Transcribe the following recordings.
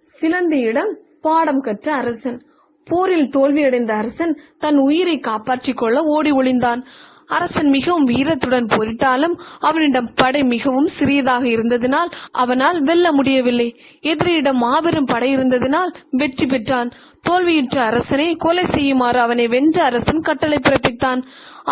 சிலந்தியிடம் பாடம் கற்ற அரசன். போரில் தோல்வியடைந்த அரசன் தன் உயிரை காப்பாற்றிக் கொள்ள ஓடி ஒளிந்தான். அரசன் மிகவும் வீரத்துடன் போரிட்டாலும் அவனிடம் படை மிகவும் சிறியதாக இருந்ததினால் அவனால் வெல்ல முடியவில்லை. எதிரியிடம் மாபெரும் படை இருந்ததினால் வெற்றி பெற்றான். தோல்வியுற்ற அரசனை கொலை செய்யுமாறு அவனை வென்ற அரசன் கட்டளை பிறப்பித்தான்.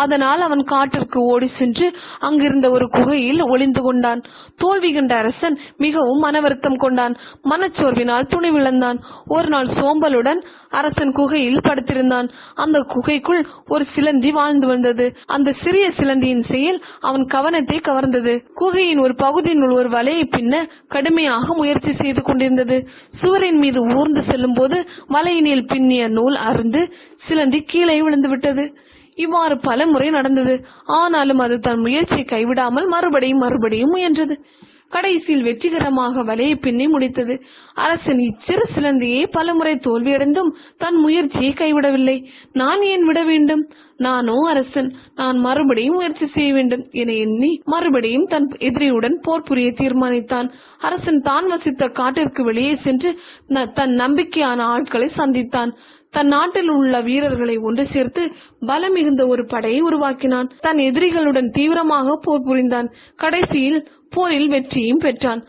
அதனால் அவன் காட்டிற்கு ஓடி சென்று அங்கிருந்த ஒரு குகையில் ஒளிந்து கொண்டான். தோல்வி கண்ட அரசன் மிகவும் மனவருத்தம் கொண்டான். மனச்சோர்வினால் துணிவிழந்தான். ஒரு நாள் சோம்பலுடன் அரசன் குகையில் படுத்திருந்தான். அந்த குகைக்குள் ஒரு சிலந்தி வாழ்ந்து வந்தது. அந்த சிறிய சிலந்தியின் செயல் அவன் கவனத்தை கவர்ந்தது. குகையின் ஒரு பகுதியினுள் ஒரு வலையை பின்ன கடுமையாக முயற்சி செய்து கொண்டிருந்தது. சுவரின் மீது ஊர்ந்து செல்லும் போது வலையினில் பின்னிய நூல் அறுந்து சிலந்தி கீழே விழுந்து விட்டது. இவ்வாறு பல முறை நடந்தது. ஆனாலும் அது தன் முயற்சியை கைவிடாமல் மறுபடியும் முயன்றது. கடைசியில் வெற்றிகரமாக வலையை பின்னி முடித்தது. அரசன் இச்சிறு சிலந்தியை பலமுறை தோல்வியடைந்தும் தன் முயற்சியை கைவிடவில்லை. நான் ஏன் விட வேண்டும்? நானோ அரசன், நான் மறுபடியும் முயற்சி செய்ய வேண்டும் என எண்ணி மறுபடியும் தன் எதிரியுடன் போர் புரிய தீர்மானித்தான். அரசன் தான் வசித்த காட்டிற்கு வெளியே சென்று தன் நம்பிக்கையான ஆட்களை சந்தித்தான். தன் நாட்டில் உள்ள வீரர்களை ஒன்று சேர்த்து பலம் மிகுந்த ஒரு படையை உருவாக்கினான். தன் எதிரிகளுடன் தீவிரமாக போர் புரிந்தான். கடைசியில் போரில் வெற்றியும் பெற்றான்.